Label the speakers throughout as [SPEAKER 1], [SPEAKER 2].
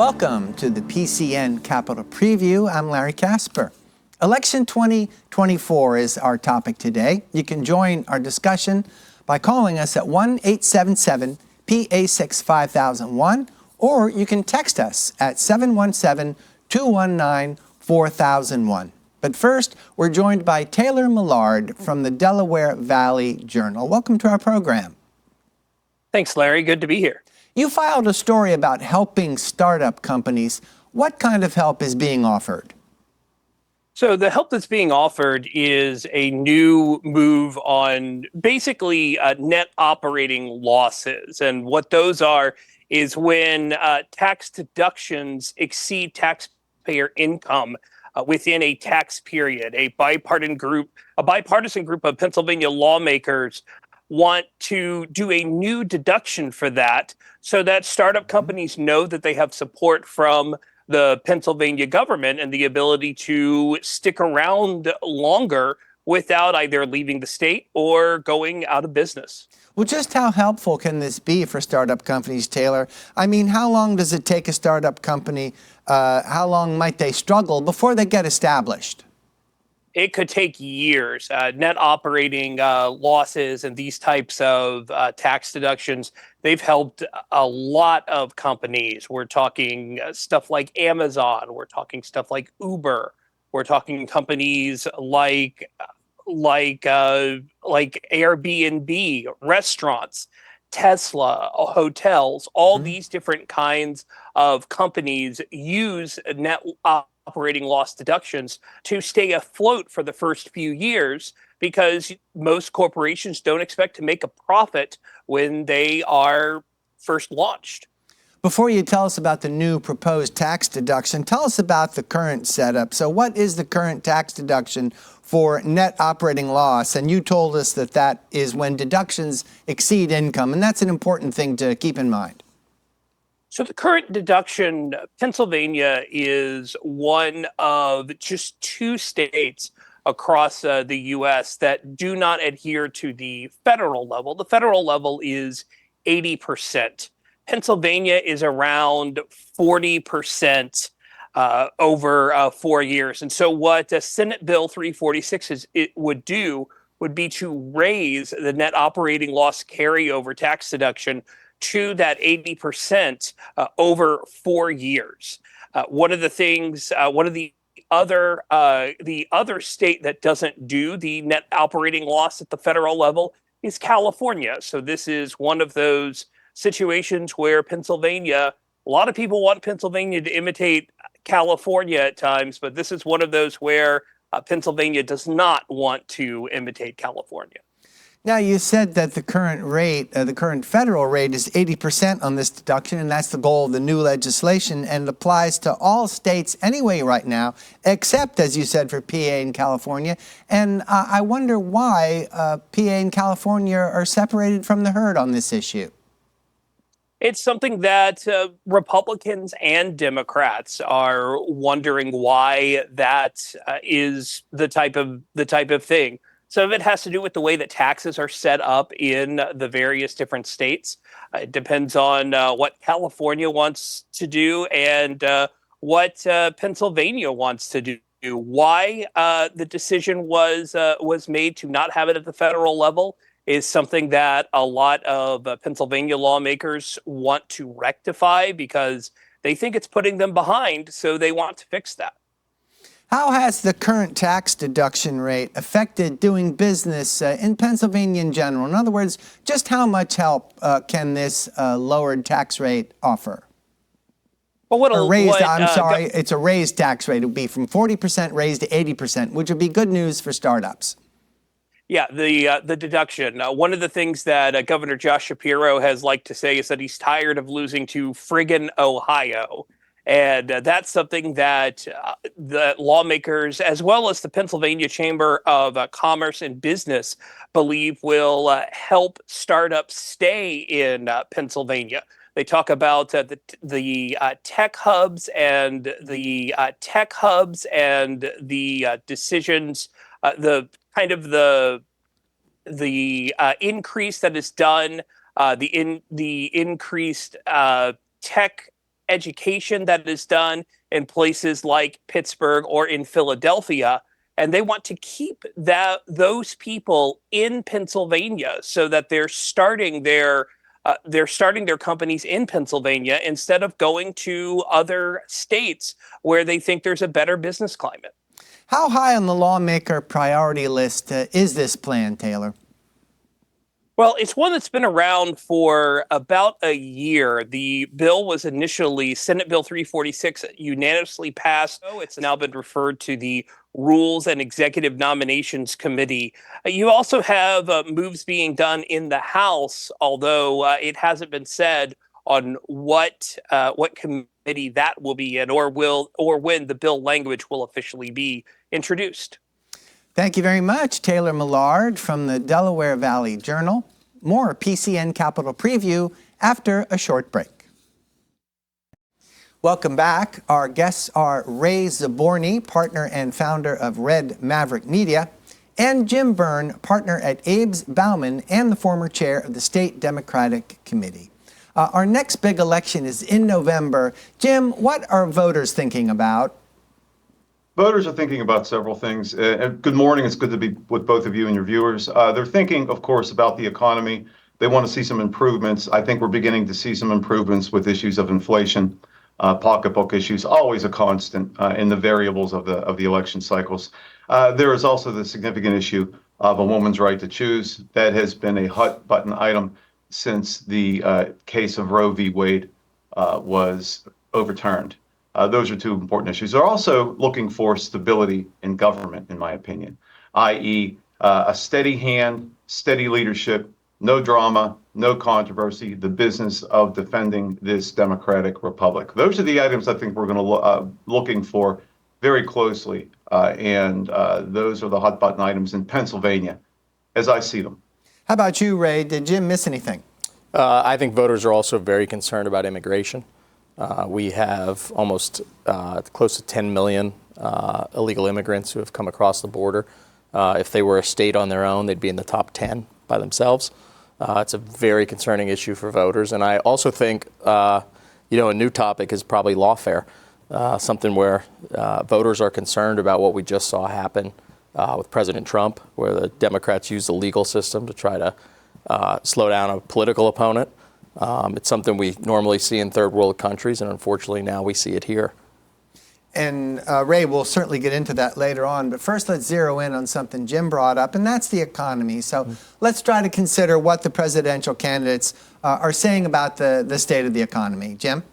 [SPEAKER 1] Welcome to the PCN Capitol Preview. I'm Larry Casper. Election 2024 is our topic today. You can join our discussion by calling us at 1-877-PA6-5001, or you can text us at 717-219-4001. But first, we're joined by Taylor Millard from the Delaware Valley Journal. Welcome to our program.
[SPEAKER 2] Thanks, Larry. Good to be here.
[SPEAKER 1] You filed a story about helping startup companies. What kind of help is being offered?
[SPEAKER 2] So the help that's being offered is a new move on basically net operating losses. And what those are is when tax deductions exceed taxpayer income within a tax period. A bipartisan group of Pennsylvania lawmakers want to do a new deduction for that so that startup companies know that they have support from the Pennsylvania government and the ability to stick around longer without either leaving the state or going out of business.
[SPEAKER 1] Well, just how helpful can this be for startup companies, Taylor? I mean, how long does it take a startup company? How long might they struggle before they get established?
[SPEAKER 2] It could take years. Net operating losses and these types of tax deductions, they've helped a lot of companies. We're talking stuff like Amazon. We're talking stuff like Uber. We're talking companies like Airbnb, restaurants, Tesla, hotels. All these different kinds of companies use net operating loss deductions to stay afloat for the first few years, because most corporations don't expect to make a profit when they are first launched.
[SPEAKER 1] Before you tell us about the new proposed tax deduction, tell us about the current setup. So what is the current tax deduction for net operating loss? And you told us that that is when deductions exceed income, and that's an important thing to keep in mind.
[SPEAKER 2] So the current deduction, Pennsylvania is one of just two states across the U.S. that do not adhere to the federal level. The federal level is 80%. Pennsylvania is around 40% over 4 years. And so what Senate Bill 346 would do would be to raise the net operating loss carryover tax deduction to that 80% over 4 years. One of the other state that doesn't do the net operating loss at the federal level is California. So this is one of those situations where a lot of people want Pennsylvania to imitate California at times, but this is one of those where Pennsylvania does not want to imitate California.
[SPEAKER 1] Now, you said that the current federal rate is 80% on this deduction, and that's the goal of the new legislation, and it applies to all states anyway right now, except, as you said, for PA and California. And I wonder why PA and California are separated from the herd on this issue.
[SPEAKER 2] It's something that Republicans and Democrats are wondering why that is the type of thing. Some of it has to do with the way that taxes are set up in the various different states. It depends on what California wants to do and what Pennsylvania wants to do. Why the decision was made to not have it at the federal level is something that a lot of Pennsylvania lawmakers want to rectify, because they think it's putting them behind, so they want to fix that.
[SPEAKER 1] How has the current tax deduction rate affected doing business in Pennsylvania in general? In other words, just how much help can this lowered tax rate offer?
[SPEAKER 2] Well,
[SPEAKER 1] it's a raised tax rate. It would be from 40% raised to 80%, which would be good news for startups.
[SPEAKER 2] Yeah, the deduction. One of the things that Governor Josh Shapiro has liked to say is that he's tired of losing to friggin' Ohio. And that's something that the lawmakers, as well as the Pennsylvania Chamber of Commerce and Business, believe will help startups stay in Pennsylvania. They talk about the tech hubs and the decisions, the increase that is done, the increased tech education that is done in places like Pittsburgh or in Philadelphia, and they want to keep those people in Pennsylvania so that they're starting their companies in Pennsylvania instead of going to other states where they think there's a better business climate.
[SPEAKER 1] How high on the lawmaker priority list is this plan, Taylor?
[SPEAKER 2] Well, it's one that's been around for about a year. The bill was initially Senate Bill 346, unanimously passed. It's now been referred to the Rules and Executive Nominations Committee. You also have moves being done in the House, although it hasn't been said on what committee that will be in, or when the bill language will officially be introduced.
[SPEAKER 1] Thank you very much, Taylor Millard from the Delaware Valley Journal. More PCN Capitol Preview after a short break. Welcome back. Our guests are Ray Zaborney, partner and founder of Maverick Media, and Jim Byrne, partner at Abe's Bauman and the former chair of the State Democratic Committee. Our next big election is in November. Jim, what are voters thinking about?
[SPEAKER 3] Voters are thinking about several things. Good morning. It's good to be with both of you and your viewers. They're thinking, of course, about the economy. They want to see some improvements. I think we're beginning to see some improvements with issues of inflation, pocketbook issues, always a constant in the variables of the election cycles. There is also the significant issue of a woman's right to choose. That has been a hot button item since the case of Roe v. Wade was overturned. Those are two important issues. They're also looking for stability in government, in my opinion, i.e. A steady hand, steady leadership, no drama, no controversy, the business of defending this democratic republic. Those are the items I think we're going to looking for very closely, and those are the hot button items in Pennsylvania, as I see them.
[SPEAKER 1] How about you, Ray? Did Jim miss anything?
[SPEAKER 4] I think voters are also very concerned about immigration. We have almost close to 10 million illegal immigrants who have come across the border. If they were a state on their own, they'd be in the top 10 by themselves. It's a very concerning issue for voters. And I also think, a new topic is probably lawfare, something where voters are concerned about what we just saw happen with President Trump, where the Democrats used the legal system to try to slow down a political opponent. It's something we normally see in third world countries, and unfortunately now we see it here.
[SPEAKER 1] And Ray, we'll certainly get into that later on, but first let's zero in on something Jim brought up, and that's the economy. So let's try to consider what the presidential candidates are saying about the state of the economy. Jim?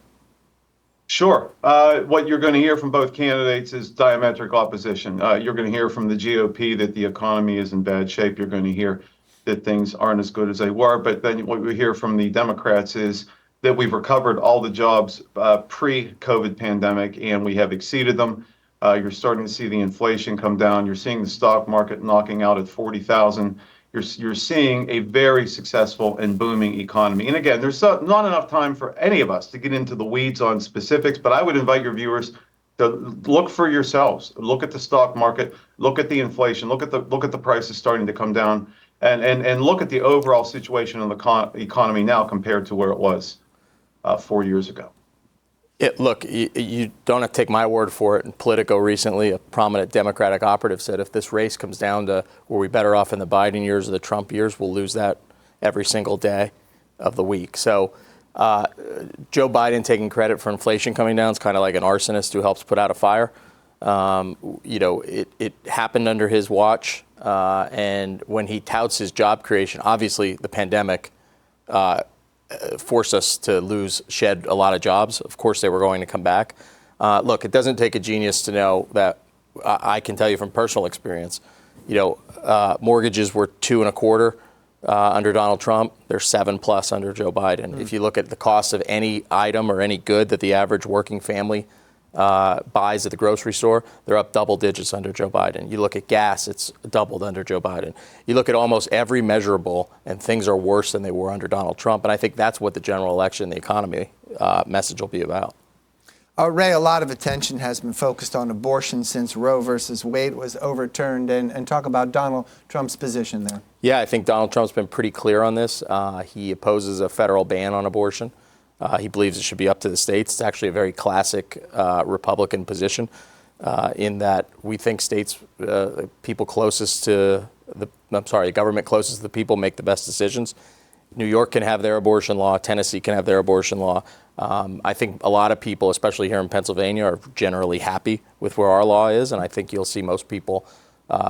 [SPEAKER 3] Sure. What you're going to hear from both candidates is diametric opposition. You're going to hear from the GOP that the economy is in bad shape. You're going to hear that things aren't as good as they were. But then what we hear from the Democrats is that we've recovered all the jobs pre-COVID pandemic, and we have exceeded them. You're starting to see the inflation come down. You're seeing the stock market knocking out at 40,000. You're seeing a very successful and booming economy. And again, there's not enough time for any of us to get into the weeds on specifics, but I would invite your viewers to look for yourselves. Look at the stock market, look at the inflation, look at the prices starting to come down, and look at the overall situation in the economy now compared to where it was 4 years ago.
[SPEAKER 4] Look, you don't have to take my word for it. In Politico recently, a prominent Democratic operative said if this race comes down to were we better off in the Biden years or the Trump years, we'll lose that every single day of the week. So Joe Biden taking credit for inflation coming down is kind of like an arsonist who helps put out a fire. It happened under his watch. And when he touts his job creation, obviously the pandemic forced us to shed a lot of jobs. Of course, they were going to come back. Look, it doesn't take a genius to know that I can tell you from personal experience, mortgages were 2.25% under Donald Trump. They're 7+ under Joe Biden. If you look at the cost of any item or any good that the average working family buys at the grocery store, they're up double digits under Joe Biden. You look at gas, it's doubled under Joe Biden. You look at almost every measurable, and things are worse than they were under Donald Trump. And I think that's what the general election, the economy message will be about.
[SPEAKER 1] Ray, a lot of attention has been focused on abortion since Roe versus Wade was overturned, and talk about Donald Trump's position there.
[SPEAKER 4] Yeah, I think Donald Trump's been pretty clear on this. He opposes a federal ban on abortion. He believes it should be up to the states. It's actually a very classic Republican position in that we think states, people closest to government closest to the people make the best decisions. New York can have their abortion law. Tennessee can have their abortion law. I think a lot of people, especially here in Pennsylvania, are generally happy with where our law is, and I think you'll see most people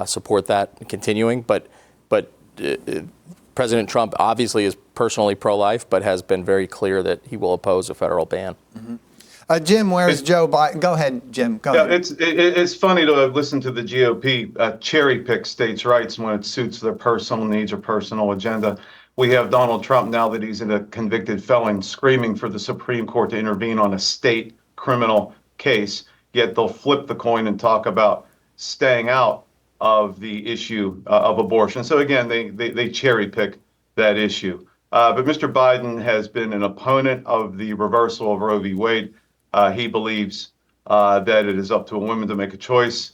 [SPEAKER 4] support that continuing. But President Trump obviously is personally pro-life, but has been very clear that he will oppose a federal ban.
[SPEAKER 1] Mm-hmm. Jim, where's Joe Biden? Go ahead, Jim. Go ahead.
[SPEAKER 3] It's funny to listen to the GOP cherry pick states' rights when it suits their personal needs or personal agenda. We have Donald Trump, now that he's a convicted felon, screaming for the Supreme Court to intervene on a state criminal case, yet they'll flip the coin and talk about staying out of the issue of abortion. So again, they cherry pick that issue. But Mr. Biden has been an opponent of the reversal of Roe v. Wade. He believes that it is up to a woman to make a choice.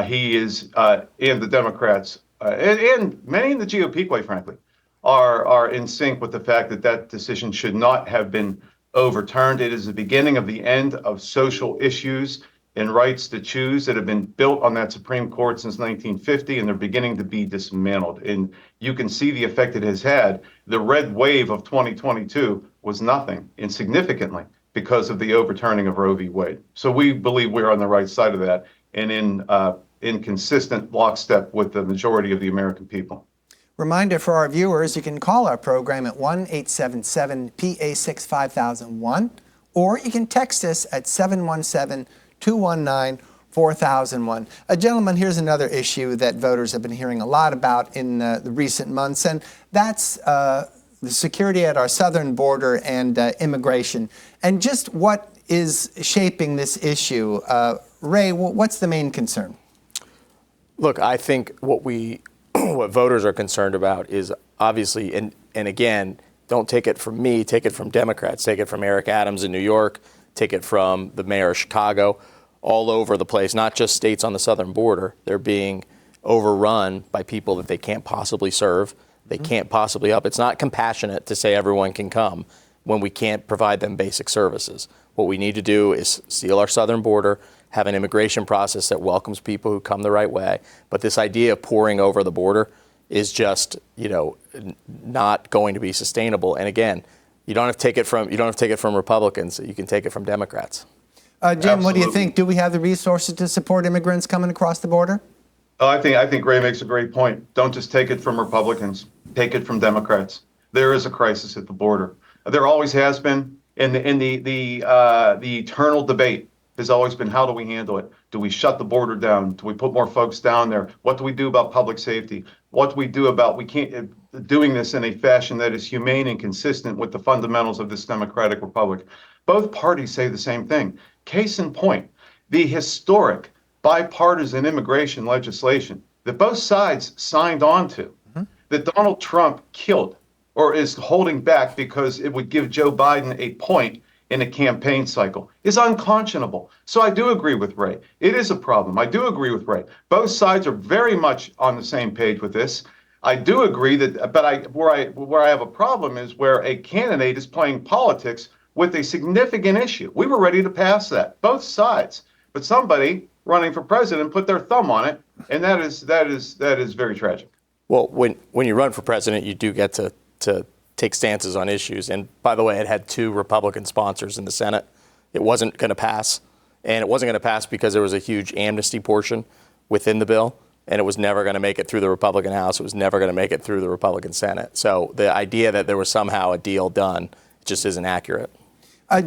[SPEAKER 3] He is, and the Democrats, and many in the GOP, quite frankly, are in sync with the fact that that decision should not have been overturned. It is the beginning of the end of social issues and rights to choose that have been built on that Supreme Court since 1950, and they're beginning to be dismantled. And you can see the effect it has had. The red wave of 2022 was nothing, insignificantly, because of the overturning of Roe v. Wade. So we believe we're on the right side of that and in consistent lockstep with the majority of the American people.
[SPEAKER 1] Reminder for our viewers, you can call our program at 1-877-PA6-5001, or you can text us at 717-219-4001. Gentlemen, here's another issue that voters have been hearing a lot about in the recent months, and that's the security at our southern border and immigration. And just what is shaping this issue? Ray, what's the main concern?
[SPEAKER 4] Look, I think what voters are concerned about is obviously, and again, don't take it from me, take it from Democrats, take it from Eric Adams in New York, take it from the mayor of Chicago, all over the place, not just states on the southern border. They're being overrun by people that they can't possibly serve, they can't possibly help. It's not compassionate to say everyone can come when we can't provide them basic services. What we need to do is seal our southern border, have an immigration process that welcomes people who come the right way. But this idea of pouring over the border is just, not going to be sustainable. And again, you don't have to take it from Republicans. You can take it from Democrats.
[SPEAKER 1] Jim,
[SPEAKER 3] Absolutely.
[SPEAKER 1] What do you think? Do we have the resources to support immigrants coming across the border?
[SPEAKER 3] I think Ray makes a great point. Don't just take it from Republicans. Take it from Democrats. There is a crisis at the border. There always has been. And the eternal debate has always been, how do we handle it? Do we shut the border down? Do we put more folks down there? What do we do about public safety? What do we do about doing this in a fashion that is humane and consistent with the fundamentals of this democratic republic? Both parties say the same thing. Case in point, the historic bipartisan immigration legislation that both sides signed on to, that Donald Trump killed or is holding back because it would give Joe Biden a point in a campaign cycle, is unconscionable. So I do agree with Ray. It is a problem. I do agree with Ray. Both sides are very much on the same page with this. I do agree that, but where I have a problem is where a candidate is playing politics with a significant issue. We were ready to pass that, both sides, but somebody running for president put their thumb on it, and that is very tragic.
[SPEAKER 4] Well, when you run for president, you do get to take stances on issues. And by the way, it had 2 Republican sponsors in the Senate. It wasn't going to pass. And it wasn't going to pass because there was a huge amnesty portion within the bill. And it was never going to make it through the Republican House. It was never going to make it through the Republican Senate. So the idea that there was somehow a deal done just isn't accurate.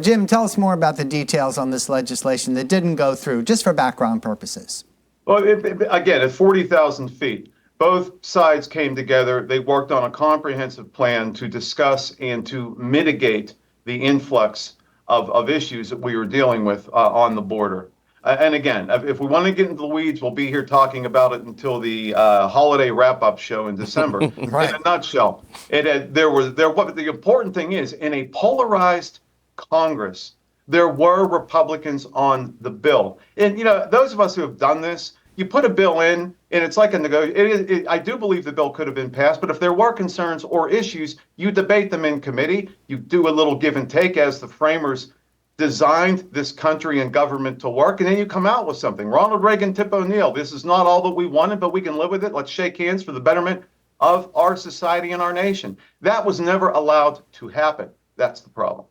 [SPEAKER 1] Jim, tell us more about the details on this legislation that didn't go through, just for background purposes.
[SPEAKER 3] Well, again, at 40,000 feet, both sides came together. They worked on a comprehensive plan to discuss and to mitigate the influx of issues that we were dealing with on the border. And again, if we want to get into the weeds, we'll be here talking about it until the holiday wrap-up show in December. Right. In a nutshell, what the important thing is, in a polarized Congress, there were Republicans on the bill. And, those of us who have done this, you put a bill in, and it's like a negotiation. I do believe the bill could have been passed, but if there were concerns or issues, you debate them in committee. You do a little give and take as the framers designed this country and government to work, and then you come out with something. Ronald Reagan, Tip O'Neill, this is not all that we wanted, but we can live with it. Let's shake hands for the betterment of our society and our nation. That was never allowed to happen. That's the problem.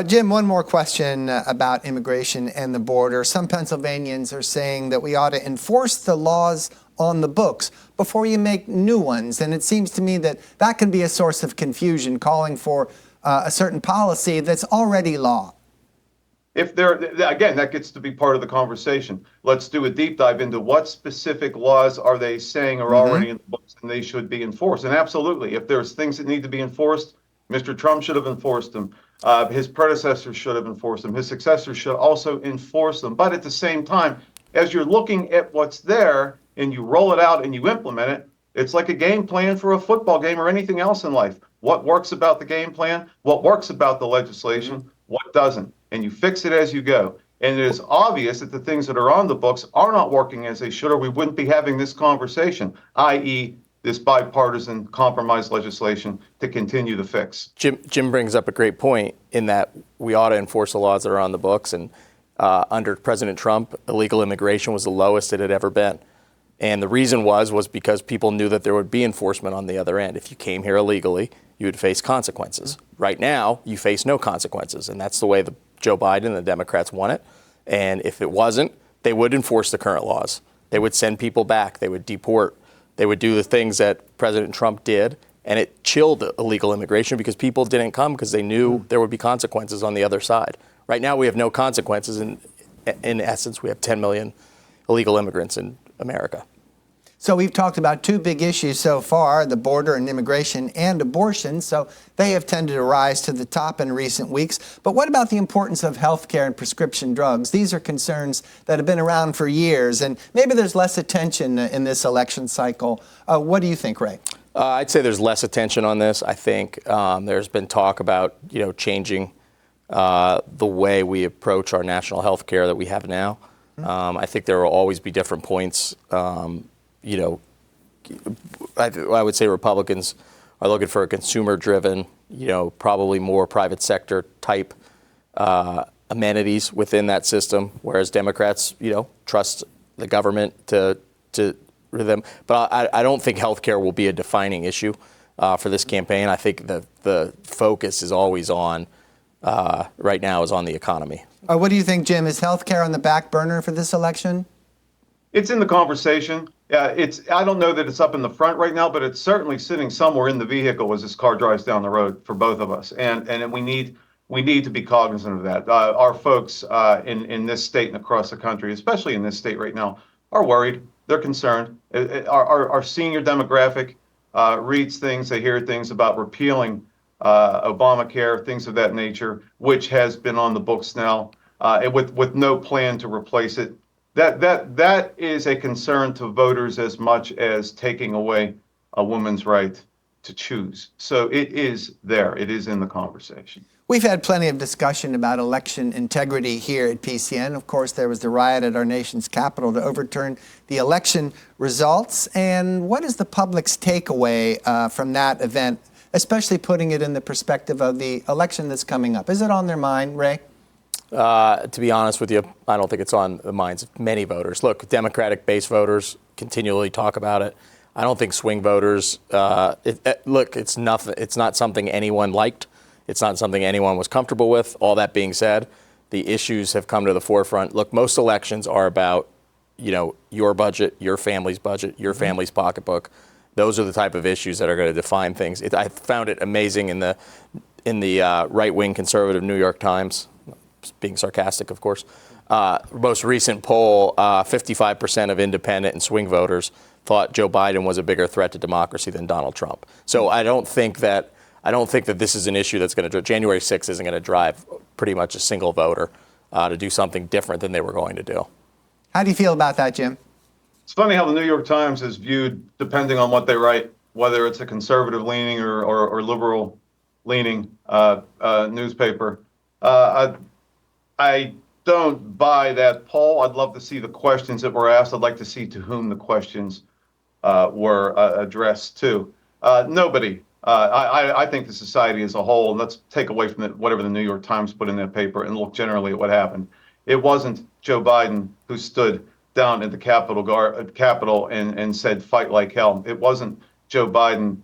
[SPEAKER 1] Jim, one more question about immigration and the border. Some Pennsylvanians are saying that we ought to enforce the laws on the books before you make new ones. And it seems to me that that can be a source of confusion, calling for a certain policy that's already law.
[SPEAKER 3] If there, again, that gets to be part of the conversation. Let's do a deep dive into what specific laws are they saying are already in the books and they should be enforced. And absolutely, if there's things that need to be enforced, Mr. Trump should have enforced them. His predecessors should have enforced them. His successors should also enforce them. But at the same time, as you're looking at what's there and you roll it out and you implement it, it's like a game plan for a football game or anything else in life. What works about the game plan? What works about the legislation? What doesn't? And you fix it as you go. And it is obvious that the things that are on the books are not working as they should, or we wouldn't be having this conversation, i.e., this bipartisan compromise legislation to continue the fix.
[SPEAKER 4] Jim brings up a great point in that we ought to enforce the laws that are on the books. And under President Trump, illegal immigration was the lowest it had ever been. And the reason was because people knew that there would be enforcement on the other end. If you came here illegally, you would face consequences. Right now, you face no consequences. And that's the way Joe Biden and the Democrats want it. And if it wasn't, they would enforce the current laws. They would send people back. They would deport. They would do the things that President Trump did. And it chilled illegal immigration because people didn't come because they knew there would be consequences on the other side. Right now, we have no consequences. In essence, we have 10 million illegal immigrants in America.
[SPEAKER 1] So we've talked about two big issues so far, the border and immigration and abortion. So they have tended to rise to the top in recent weeks. But what about the importance of health care and prescription drugs? These are concerns that have been around for years, and maybe there's less attention in this election cycle. What do you think, Ray?
[SPEAKER 4] I'd say there's less attention on this. I think there's been talk about, changing the way we approach our national health care that we have now. I think there will always be different points. I would say Republicans are looking for a consumer-driven, probably more private sector type amenities within that system, whereas Democrats, trust the government to them. But I don't think healthcare will be a defining issue for this campaign. I think the focus is always on, right now, is on the economy.
[SPEAKER 1] What do you think, Jim? Is healthcare on the back burner for this election?
[SPEAKER 3] It's in the conversation. I don't know that it's up in the front right now, but it's certainly sitting somewhere in the vehicle as this car drives down the road for both of us. And we need to be cognizant of that. Our folks in this state and across the country, especially in this state right now, are worried. They're concerned. Our senior demographic reads things, they hear things about repealing Obamacare, things of that nature, which has been on the books now, and with no plan to replace it. That is a concern to voters as much as taking away a woman's right to choose. So it is there. It is in the conversation.
[SPEAKER 1] We've had plenty of discussion about election integrity here at PCN. Of course, there was the riot at our nation's capital to overturn the election results. And what is the public's takeaway from that event, especially putting it in the perspective of the election that's coming up? Is it on their mind, Ray?
[SPEAKER 4] To be honest with you, I don't think it's on the minds of many voters. Look, Democratic base voters continually talk about it. I don't think swing voters, it's not something anyone liked. It's not something anyone was comfortable with. All that being said, the issues have come to the forefront. Look, most elections are about, your budget, your family's budget, your family's pocketbook. Those are the type of issues that are going to define things. I found it amazing in the right-wing conservative New York Times, being sarcastic, of course. Most recent poll, 55% of independent and swing voters thought Joe Biden was a bigger threat to democracy than Donald Trump. So I don't think that this is an issue that's going to January 6th isn't going to drive pretty much a single voter to do something different than they were going to do.
[SPEAKER 1] How do you feel about that, Jim?
[SPEAKER 3] It's funny how the New York Times is viewed depending on what they write, whether it's a conservative leaning or liberal leaning newspaper. I don't buy that poll. I'd love to see the questions that were asked. I'd like to see to whom the questions were addressed to. Nobody. I think the society as a whole, and let's take away from whatever the New York Times put in that paper and look generally at what happened. It wasn't Joe Biden who stood down at the Capitol and said, fight like hell. It wasn't Joe Biden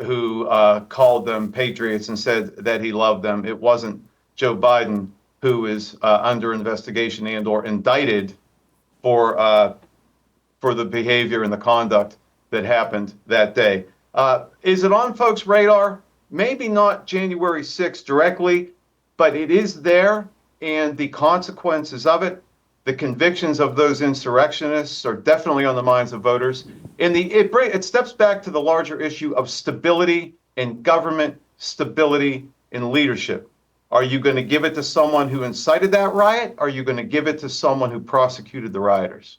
[SPEAKER 3] who called them patriots and said that he loved them. It wasn't Joe Biden who is under investigation and or indicted for the behavior and the conduct that happened that day. Is it on folks' radar? Maybe not January 6th directly, but it is there, and the consequences of it, the convictions of those insurrectionists are definitely on the minds of voters. And it steps back to the larger issue of stability in government, stability in leadership. Are you going to give it to someone who incited that riot? Or are you going to give it to someone who prosecuted the rioters?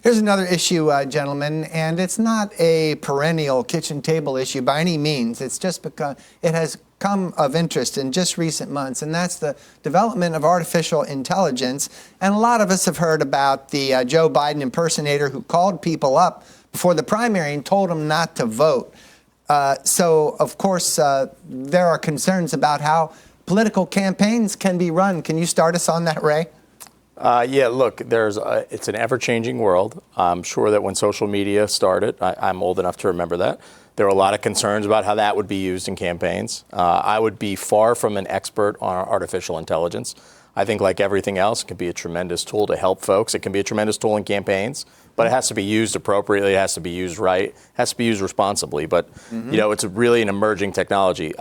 [SPEAKER 1] Here's another issue, gentlemen, and it's not a perennial kitchen table issue by any means. It's just because it has come of interest in just recent months, and that's the development of artificial intelligence. And a lot of us have heard about the Joe Biden impersonator who called people up before the primary and told them not to vote. So, of course, there are concerns about how political campaigns can be run. Can you start us on that, Ray?
[SPEAKER 4] Yeah, look, it's an ever-changing world. I'm sure that when social media started, I'm old enough to remember that, there were a lot of concerns about how that would be used in campaigns. I would be far from an expert on artificial intelligence. I think like everything else, it can be a tremendous tool to help folks. It can be a tremendous tool in campaigns, but it has to be used appropriately. It has to be used right. It has to be used responsibly. But, you know, it's really an emerging technology.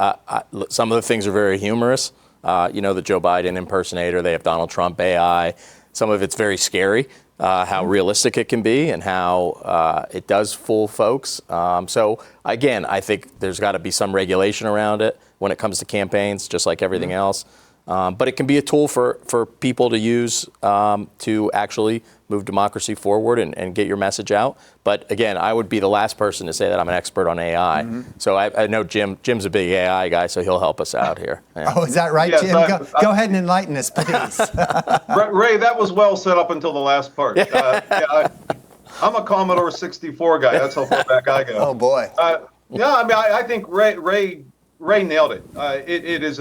[SPEAKER 4] Some of the things are very humorous. The Joe Biden impersonator, they have Donald Trump AI. Some of it's very scary, how realistic it can be and how it does fool folks. So, again, I think there's got to be some regulation around it when it comes to campaigns, just like everything else. But it can be a tool for people to use to actually move democracy forward and get your message out. But again, I would be the last person to say that I'm an expert on AI. So I know Jim's a big AI guy, so he'll help us out here. Yeah.
[SPEAKER 1] Oh, is that right,
[SPEAKER 3] Yes,
[SPEAKER 1] Jim? Go ahead and enlighten us, please.
[SPEAKER 3] Ray, that was well set up until the last part. I'm a Commodore 64 guy. That's how far back I go.
[SPEAKER 1] Oh, boy.
[SPEAKER 3] I think Ray nailed it. It is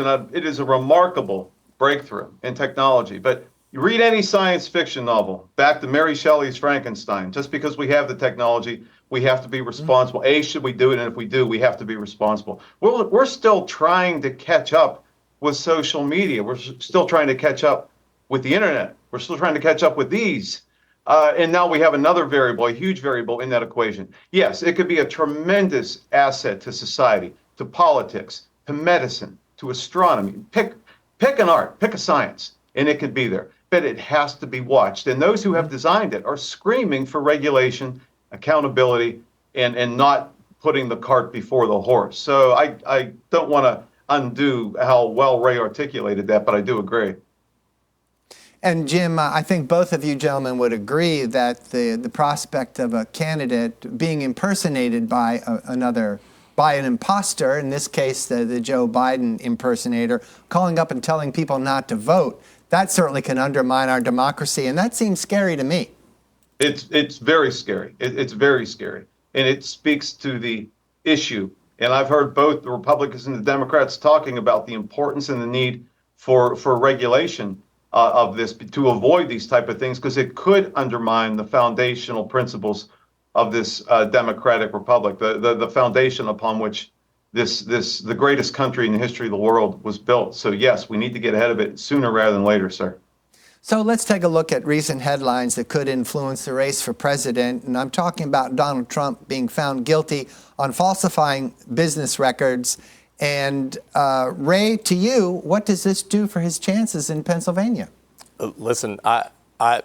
[SPEAKER 3] a remarkable breakthrough in technology. But you read any science fiction novel, back to Mary Shelley's Frankenstein. Just because we have the technology, we have to be responsible. Should we do it? And if we do, we have to be responsible. We're still trying to catch up with social media. We're still trying to catch up with the internet. We're still trying to catch up with these. And now we have another variable, a huge variable in that equation. Yes, it could be a tremendous asset to society, to politics, to medicine, to astronomy. Pick an art, pick a science, and it could be there. But it has to be watched. And those who have designed it are screaming for regulation, accountability, and not putting the cart before the horse. So I don't want to undo how well Ray articulated that, but I do agree.
[SPEAKER 1] And Jim, I think both of you gentlemen would agree that the prospect of a candidate being impersonated by an imposter, in this case the Joe Biden impersonator, calling up and telling people not to vote, that certainly can undermine our democracy, and that seems scary to me.
[SPEAKER 3] It's very scary. It's very scary, and it speaks to the issue. And I've heard both the Republicans and the Democrats talking about the importance and the need for regulation of this to avoid these type of things, because it could undermine the foundational principles of this democratic republic, the foundation upon which the greatest country in the history of the world was built. So yes, we need to get ahead of it sooner rather than later, sir.
[SPEAKER 1] So let's take a look at recent headlines that could influence the race for president. And I'm talking about Donald Trump being found guilty on falsifying business records. And Ray, to you, what does this do for his chances in Pennsylvania?
[SPEAKER 4] Listen,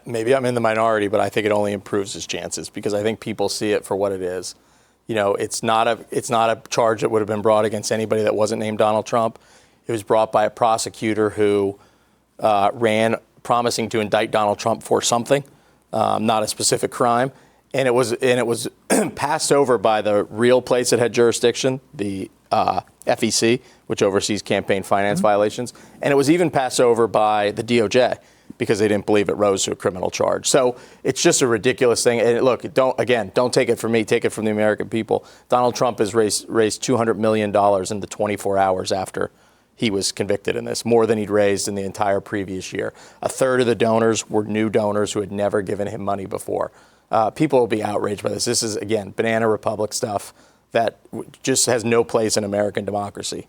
[SPEAKER 4] maybe I'm in the minority, but I think it only improves his chances because I think people see it for what it is. You know, it's not a charge that would have been brought against anybody that wasn't named Donald Trump. It was brought by a prosecutor who ran promising to indict Donald Trump for something, not a specific crime, and it was passed over by the real place that had jurisdiction, the FEC, which oversees campaign finance violations. And it was even passed over by the DOJ because they didn't believe it rose to a criminal charge. So it's just a ridiculous thing. And look, don't take it from me, take it from the American people. Donald Trump has raised $200 million in the 24 hours after he was convicted in this, more than he'd raised in the entire previous year. A third of the donors were new donors who had never given him money before. People will be outraged by this. This is, again, banana republic stuff that just has no place in American democracy.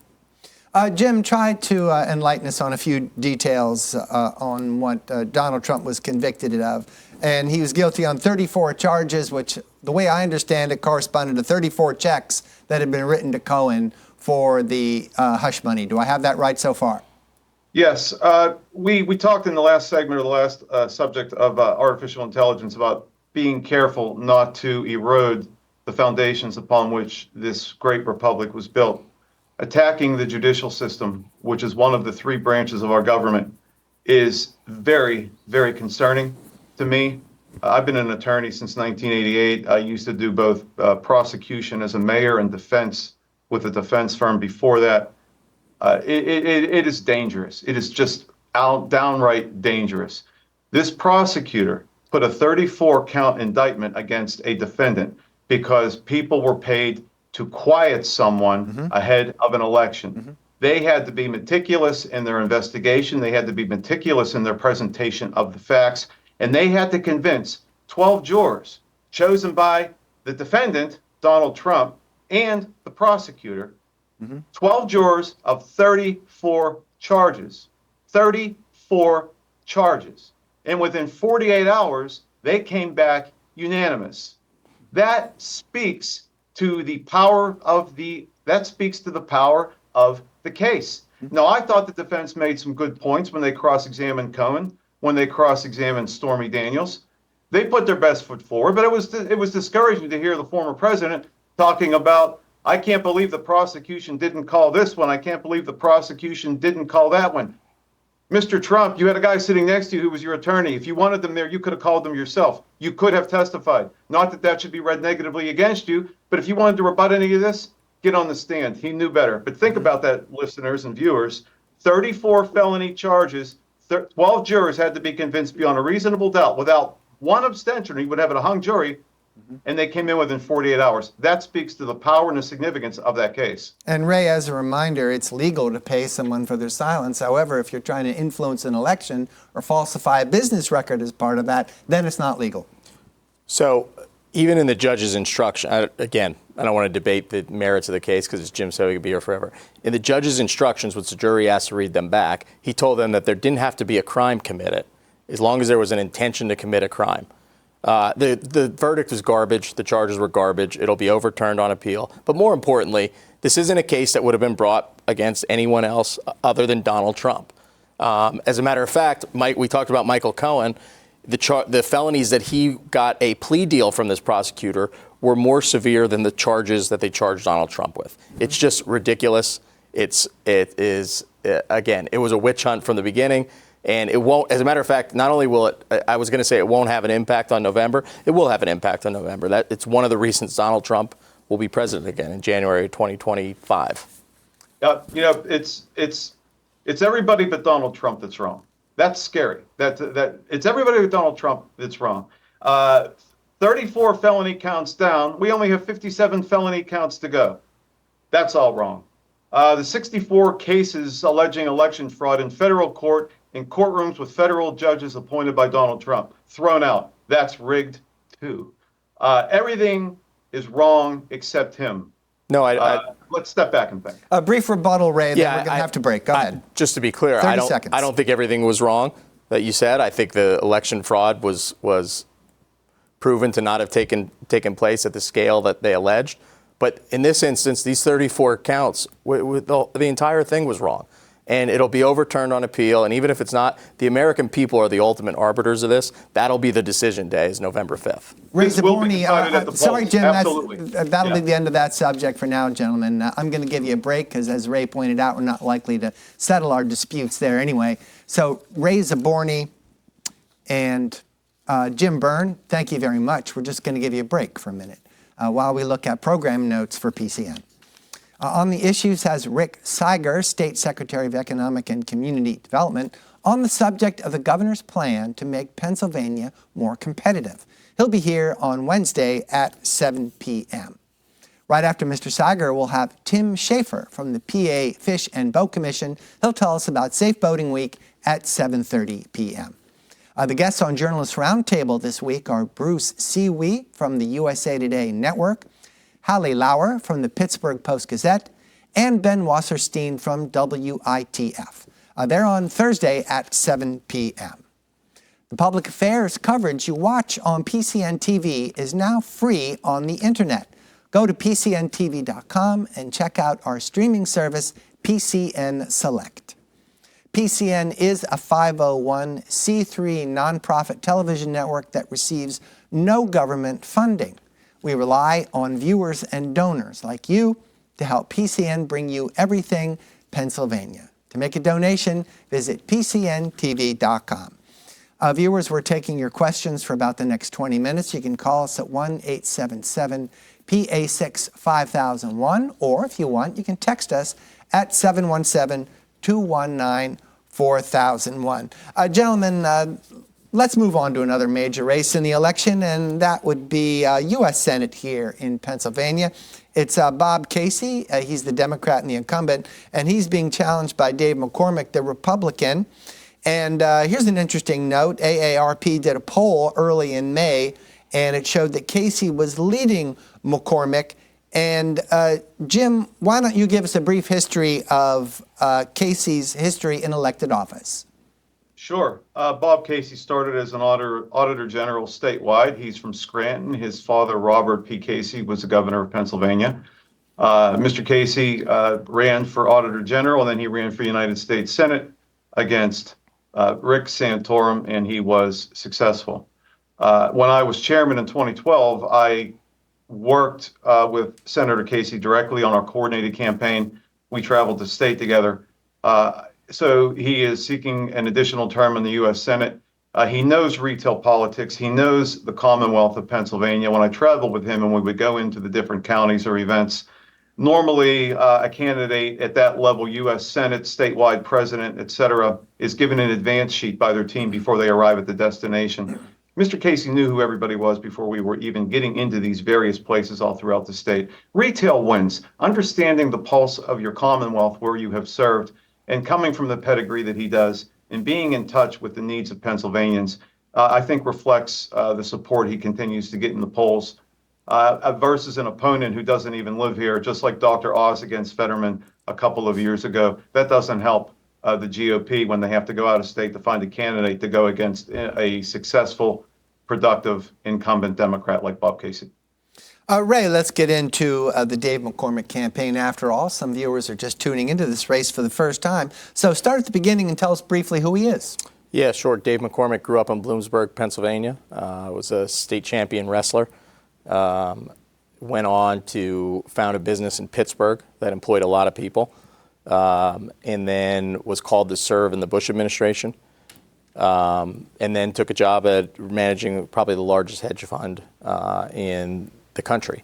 [SPEAKER 1] Jim, try to enlighten us on a few details on what Donald Trump was convicted of. And he was guilty on 34 charges, which, the way I understand it, corresponded to 34 checks that had been written to Cohen for the hush money. Do I have that right so far?
[SPEAKER 3] Yes. We talked in the last segment, or the last subject of artificial intelligence, about being careful not to erode the foundations upon which this great republic was built. Attacking the judicial system, which is one of the three branches of our government, is very, very concerning to me. I've been an attorney since 1988. I used to do both prosecution as a mayor and defense with a defense firm before that. It is dangerous. It is just downright dangerous. This prosecutor put a 34-count indictment against a defendant because people were paid to quiet someone ahead of an election. They had to be meticulous in their investigation. They had to be meticulous in their presentation of the facts. And they had to convince 12 jurors chosen by the defendant, Donald Trump, and the prosecutor, 12 jurors of 34 charges. 34 charges. And within 48 hours, they came back unanimous. That speaks to the power of the case. Now, I thought the defense made some good points when they cross-examined Cohen, when they cross-examined Stormy Daniels. They put their best foot forward, but it was discouraging to hear the former president talking about, I can't believe the prosecution didn't call this one. I can't believe the prosecution didn't call that one. Mr. Trump, you had a guy sitting next to you who was your attorney. If you wanted them there, you could have called them yourself. You could have testified. Not that that should be read negatively against you, but if you wanted to rebut any of this, get on the stand. He knew better. But think about that, listeners and viewers. 34 felony charges, 12 jurors had to be convinced beyond a reasonable doubt. Without one abstention, he would have a hung jury, and they came in within 48 hours. That speaks to the power and the significance of that case.
[SPEAKER 1] And Ray, as a reminder, it's legal to pay someone for their silence. However, if you're trying to influence an election or falsify a business record as part of that, then it's not legal.
[SPEAKER 4] So even in the judge's instruction, again, I don't want to debate the merits of the case because Jim said we could be here forever. In the judge's instructions, which the jury asked to read them back, he told them that there didn't have to be a crime committed as long as there was an intention to commit a crime. The verdict was garbage. The charges were garbage. It'll be overturned on appeal. But more importantly, this isn't a case that would have been brought against anyone else other than Donald Trump. As a matter of fact, we talked about Michael Cohen. The felonies that he got a plea deal from this prosecutor were more severe than the charges that they charged Donald Trump with. It's just ridiculous. It was a witch hunt from the beginning. And it won't, as a matter of fact, not only will it, I was going to say it won't have an impact on November, it will have an impact on November. It's one of the reasons Donald Trump will be president again in January 2025.
[SPEAKER 3] It's everybody but Donald Trump that's wrong. That's scary. That it's everybody but Donald Trump that's wrong. 34 felony counts down. We only have 57 felony counts to go. That's all wrong. The 64 cases alleging election fraud in federal court in courtrooms with federal judges appointed by Donald Trump, thrown out. That's rigged too. Everything is wrong except him.
[SPEAKER 4] No,
[SPEAKER 3] let's step back and think.
[SPEAKER 1] A brief rebuttal, Ray, then we're going to have to break. Go ahead.
[SPEAKER 4] Just to be clear,
[SPEAKER 1] 30 seconds.
[SPEAKER 4] I don't think everything was wrong that you said. I think the election fraud was proven to not have taken place at the scale that they alleged. But in this instance, these 34 counts, the entire thing was wrong. And it'll be overturned on appeal. And even if it's not, the American people are the ultimate arbiters of this. That'll be the decision day, is November 5th.
[SPEAKER 1] Ray
[SPEAKER 3] This will be decided at the
[SPEAKER 1] sorry,
[SPEAKER 3] polls.
[SPEAKER 1] Jim,
[SPEAKER 3] Absolutely.
[SPEAKER 1] that'll be the end of that subject for now, gentlemen. I'm going to give you a break because, as Ray pointed out, we're not likely to settle our disputes there anyway. So Ray Zaborney and Jim Byrne, thank you very much. We're just going to give you a break for a minute while we look at program notes for PCN. On the issues has Rick Seiger, State Secretary of Economic and Community Development, on the subject of the governor's plan to make Pennsylvania more competitive. He'll be here on Wednesday at 7 p.m. Right after Mr. Seiger, we'll have Tim Schaefer from the PA Fish and Boat Commission. He'll tell us about Safe Boating Week at 7:30 p.m. The guests on Journalists Roundtable this week are Bruce Seawee from the USA Today Network, Hallie Lauer from the Pittsburgh Post-Gazette, and Ben Wasserstein from WITF. They're on Thursday at 7 p.m. The public affairs coverage you watch on PCN TV is now free on the internet. Go to PCNTV.com and check out our streaming service, PCN Select. PCN is a 501c3 nonprofit television network that receives no government funding. We rely on viewers and donors like you to help PCN bring you everything Pennsylvania. To make a donation, visit PCNTV.com. Viewers, we're taking your questions for about the next 20 minutes. You can call us at 1-877-PA6-5001, or if you want, you can text us at 717-219-4001. Gentlemen, let's move on to another major race in the election, and that would be U.S. Senate here in Pennsylvania. It's Bob Casey. He's the Democrat and the incumbent, and he's being challenged by Dave McCormick, the Republican. And here's an interesting note. AARP did a poll early in May, and it showed that Casey was leading McCormick. And Jim, why don't you give us a brief history of Casey's history in elected office?
[SPEAKER 3] Sure. Bob Casey started as an auditor general statewide. He's from Scranton. His father, Robert P. Casey, was the governor of Pennsylvania. Mr. Casey ran for auditor general, and then he ran for United States Senate against Rick Santorum, and he was successful. When I was chairman in 2012, I worked with Senator Casey directly on our coordinated campaign. We traveled the state together. So he is seeking an additional term in the U.S. Senate. He knows retail politics. He knows the Commonwealth of Pennsylvania. When I traveled with him and we would go into the different counties or events, normally a candidate at that level, U.S. Senate, statewide president, et cetera, is given an advance sheet by their team before they arrive at the destination. Mr. Casey knew who everybody was before we were even getting into these various places all throughout the state. Retail wins, understanding the pulse of your Commonwealth where you have served, and coming from the pedigree that he does and being in touch with the needs of Pennsylvanians, I think reflects the support he continues to get in the polls versus an opponent who doesn't even live here, just like Dr. Oz against Fetterman a couple of years ago. That doesn't help the GOP when they have to go out of state to find a candidate to go against a successful, productive incumbent Democrat like Bob Casey.
[SPEAKER 1] Ray, let's get into the Dave McCormick campaign. After all, some viewers are just tuning into this race for the first time. So start at the beginning and tell us briefly who he is.
[SPEAKER 4] Yeah, sure. Dave McCormick grew up in Bloomsburg, Pennsylvania. Was a state champion wrestler. Went on to found a business in Pittsburgh that employed a lot of people. And then was called to serve in the Bush administration. And then took a job at managing probably the largest hedge fund in the country.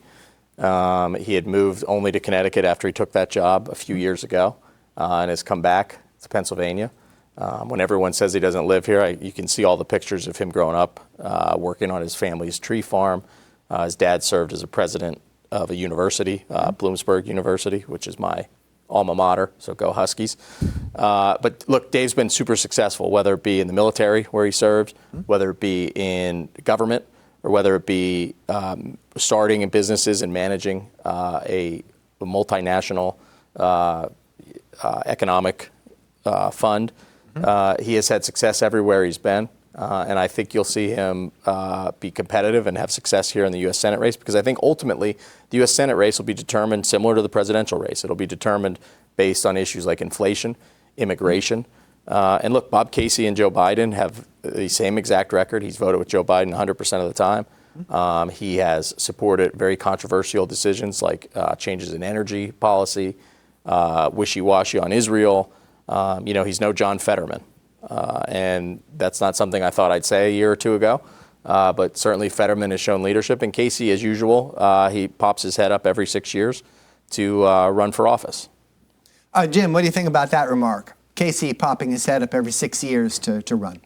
[SPEAKER 4] He had moved only to Connecticut after he took that job a few years ago and has come back to Pennsylvania. When everyone says he doesn't live here, you can see all the pictures of him growing up, working on his family's tree farm. His dad served as a president of a university, Bloomsburg University, which is my alma mater, so go Huskies. But look, Dave's been super successful, whether it be in the military where he served, whether it be in government, or whether it be starting in businesses and managing a multinational economic fund. He has had success everywhere he's been, and I think you'll see him be competitive and have success here in the U.S. Senate race, because I think ultimately the U.S. Senate race will be determined similar to the presidential race. It'll be determined based on issues like inflation, immigration. And look, Bob Casey and Joe Biden have the same exact record. He's voted with Joe Biden 100% of the time. He has supported very controversial decisions like changes in energy policy, wishy-washy on Israel. He's no John Fetterman. And that's not something I thought I'd say a year or two ago. But certainly Fetterman has shown leadership. And Casey, as usual, he pops his head up every 6 years to run for office.
[SPEAKER 1] Jim, what do you think about that remark? Casey popping his head up every 6 years to run.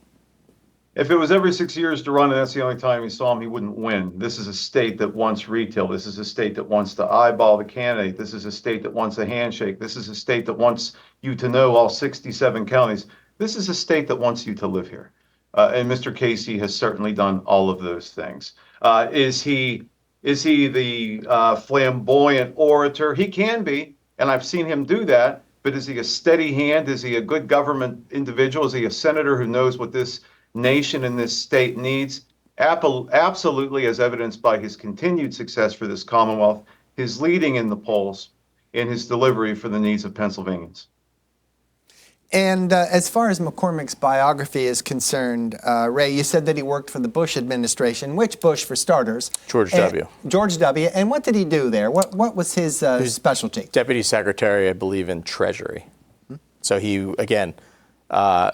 [SPEAKER 3] If it was every 6 years to run and that's the only time you saw him, he wouldn't win. This is a state that wants retail. This is a state that wants to eyeball the candidate. This is a state that wants a handshake. This is a state that wants you to know all 67 counties. This is a state that wants you to live here. And Mr. Casey has certainly done all of those things. Is he the flamboyant orator? He can be, and I've seen him do that. But is he a steady hand? Is he a good government individual? Is he a senator who knows what this nation and this state needs? Absolutely, as evidenced by his continued success for this Commonwealth, his leading in the polls, and his delivery for the needs of Pennsylvanians.
[SPEAKER 1] And as far as McCormick's biography is concerned, Ray, you said that he worked for the Bush administration. Which Bush, for starters?
[SPEAKER 4] George W.
[SPEAKER 1] George W. And what did he do there? What was his specialty?
[SPEAKER 4] Deputy Secretary, I believe, in Treasury. So he, again, a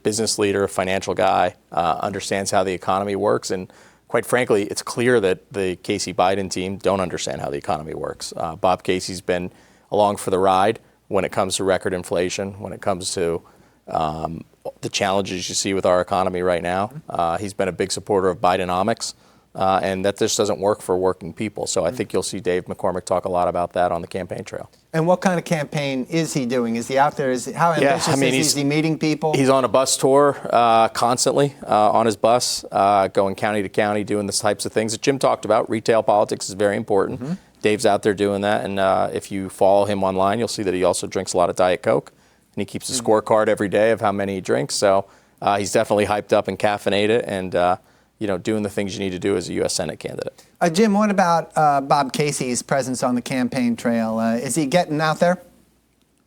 [SPEAKER 4] business leader, a financial guy, understands how the economy works. And quite frankly, it's clear that the Casey Biden team don't understand how the economy works. Bob Casey's been along for the ride when it comes to record inflation, when it comes to the challenges you see with our economy right now. He's been a big supporter of Bidenomics, and that just doesn't work for working people. So I think you'll see Dave McCormick talk a lot about that on the campaign trail.
[SPEAKER 1] And what kind of campaign is he doing? Is he out there? How ambitious is he? Is he meeting people?
[SPEAKER 4] He's on a bus tour constantly, on his bus, going county to county, doing the types of things that Jim talked about. Retail politics is very important. Dave's out there doing that, and if you follow him online, you'll see that he also drinks a lot of Diet Coke, and he keeps a scorecard every day of how many he drinks. So he's definitely hyped up and caffeinated, and doing the things you need to do as a U.S. Senate candidate.
[SPEAKER 1] Jim, what about Bob Casey's presence on the campaign trail? Is he getting out there?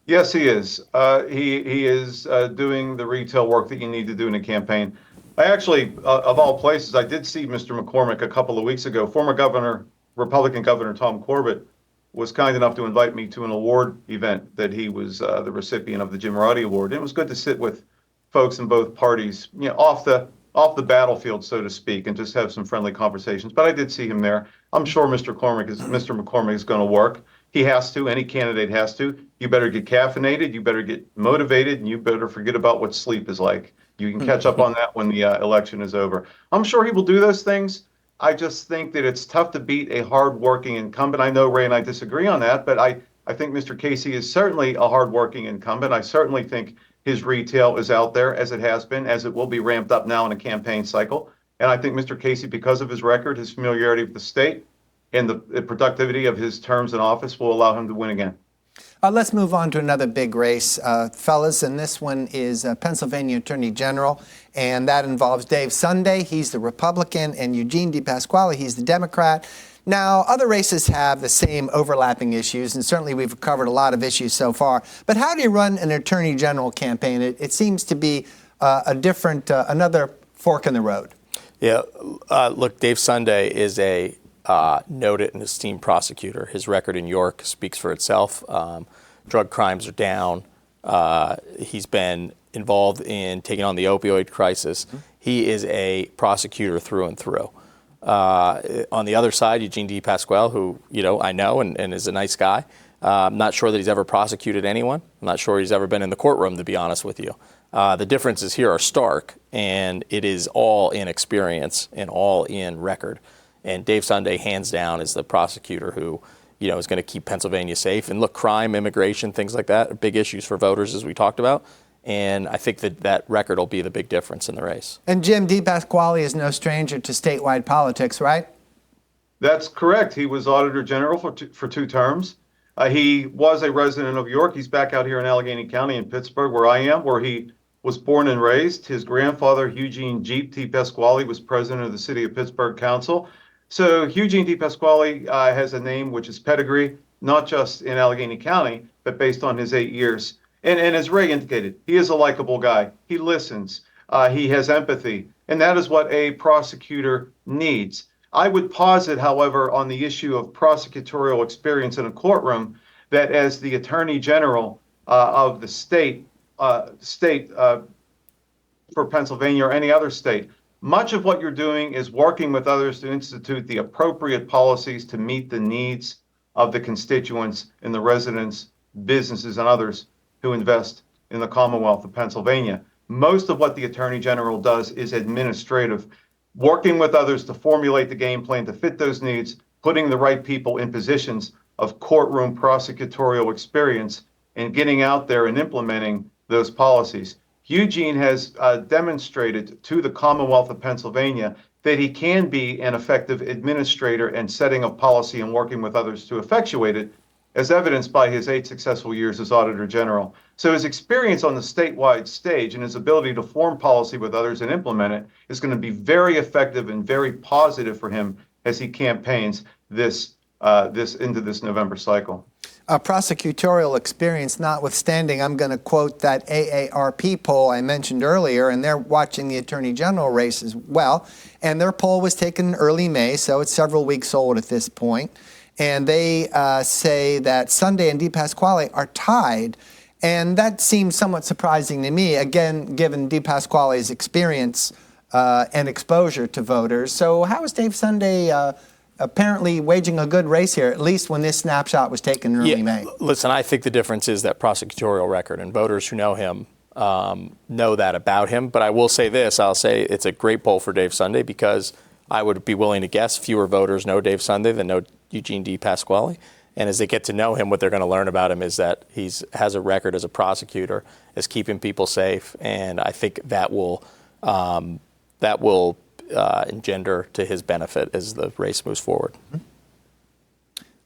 [SPEAKER 3] Yes, he is. He is doing the retail work that you need to do in a campaign. I actually, of all places, I did see Mr. McCormick a couple of weeks ago. Former Republican Governor Tom Corbett was kind enough to invite me to an award event that he was the recipient of the Jim Roddy Award. And it was good to sit with folks in both parties, off the battlefield, so to speak, and just have some friendly conversations. But I did see him there. I'm sure Mr. McCormick is going to work. He has to. Any candidate has to. You better get caffeinated. You better get motivated, and you better forget about what sleep is like. You can catch up on that when the election is over. I'm sure he will do those things. I just think that it's tough to beat a hard-working incumbent. I know Ray and I disagree on that, but I think Mr. Casey is certainly a hard-working incumbent. I certainly think his retail is out there, as it has been, as it will be ramped up now in a campaign cycle. And I think Mr. Casey, because of his record, his familiarity with the state, and the productivity of his terms in office will allow him to win again.
[SPEAKER 1] Let's move on to another big race, fellas, and this one is Pennsylvania Attorney General, and that involves Dave Sunday. He's the Republican, and Eugene DePasquale, he's the Democrat. Now, other races have the same overlapping issues, and certainly we've covered a lot of issues so far. But how do you run an Attorney General campaign? It seems to be another fork in the road.
[SPEAKER 4] Yeah, look, Dave Sunday is a noted and esteemed prosecutor. His record in York speaks for itself. Drug crimes are down. He's been involved in taking on the opioid crisis. He is a prosecutor through and through. On the other side, Eugene DePasquale, who I know and is a nice guy. I'm not sure that he's ever prosecuted anyone. I'm not sure he's ever been in the courtroom, to be honest with you. The differences here are stark, and it is all in experience and all in record. And Dave Sunday, hands down, is the prosecutor who, is going to keep Pennsylvania safe. And look, crime, immigration, things like that are big issues for voters, as we talked about. And I think that record will be the big difference in the race.
[SPEAKER 1] And Jim, DePasquale is no stranger to statewide politics, right?
[SPEAKER 3] That's correct. He was Auditor General for two terms. He was a resident of York. He's back out here in Allegheny County in Pittsburgh, where I am, where he was born and raised. His grandfather, Eugene Jeep DePasquale, was president of the City of Pittsburgh Council. So Eugene DePasquale has a name which is pedigree, not just in Allegheny County, but based on his 8 years. And as Ray indicated, he is a likable guy. He listens. He has empathy. And that is what a prosecutor needs. I would posit, however, on the issue of prosecutorial experience in a courtroom, that as the Attorney General of the state for Pennsylvania or any other state, much of what you're doing is working with others to institute the appropriate policies to meet the needs of the constituents and the residents, businesses, and others who invest in the Commonwealth of Pennsylvania. Most of what the Attorney General does is administrative, working with others to formulate the game plan to fit those needs, putting the right people in positions of courtroom prosecutorial experience, and getting out there and implementing those policies. Eugene has demonstrated to the Commonwealth of Pennsylvania that he can be an effective administrator and setting of policy and working with others to effectuate it, as evidenced by his 8 successful years as Auditor General. So his experience on the statewide stage and his ability to form policy with others and implement it is going to be very effective and very positive for him as he campaigns this into this November cycle.
[SPEAKER 1] Prosecutorial experience notwithstanding, I'm going to quote that AARP poll I mentioned earlier, and they're watching the Attorney General race as well. And their poll was taken in early May, so it's several weeks old at this point. And they say that Sunday and DePasquale are tied. And that seems somewhat surprising to me, again, given DePasquale's experience and exposure to voters. So how is Dave Sunday apparently waging a good race here, at least when this snapshot was taken in early May?
[SPEAKER 4] Listen, I think the difference is that prosecutorial record, and voters who know him know that about him. But I will say this, I'll say it's a great poll for Dave Sunday because I would be willing to guess fewer voters know Dave Sunday than know Eugene DePasquale. And as they get to know him, what they're going to learn about him is that he has a record as a prosecutor, as keeping people safe. And I think that will engender to his benefit as the race moves forward.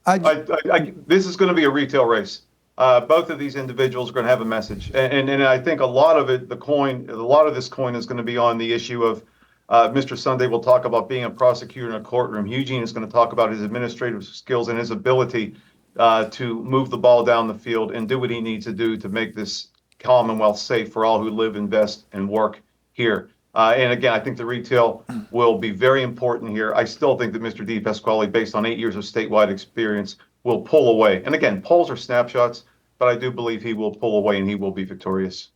[SPEAKER 3] This is going to be a retail race. Both of these individuals are going to have a message, and I think a lot of it, a lot of this coin is going to be on the issue of Mr. Sunday will talk about being a prosecutor in a courtroom. Eugene is going to talk about his administrative skills and his ability to move the ball down the field and do what he needs to do to make this Commonwealth safe for all who live, invest, and work here. And again, I think the retail will be very important here. I still think that Mr. DePasquale, based on 8 years of statewide experience, will pull away. And again, polls are snapshots, but I do believe he will pull away and he will be victorious.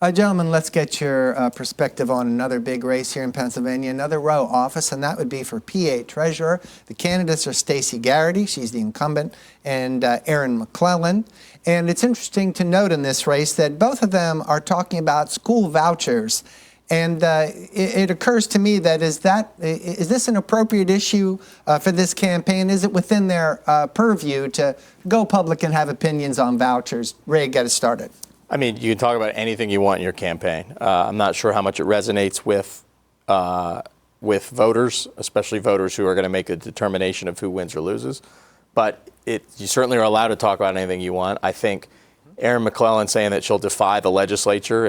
[SPEAKER 1] Gentlemen, let's get your perspective on another big race here in Pennsylvania, another row office, and that would be for PA Treasurer. The candidates are Stacey Garrity, she's the incumbent, and Erin McClellan. And it's interesting to note in this race that both of them are talking about school vouchers. And it occurs to me that is this an appropriate issue for this campaign? Is it within their purview to go public and have opinions on vouchers? Ray, get us started.
[SPEAKER 4] I mean, you can talk about anything you want in your campaign. I'm not sure how much it resonates with voters, especially voters who are going to make a determination of who wins or loses. But you certainly are allowed to talk about anything you want. I think Erin McClellan saying that she'll defy the legislature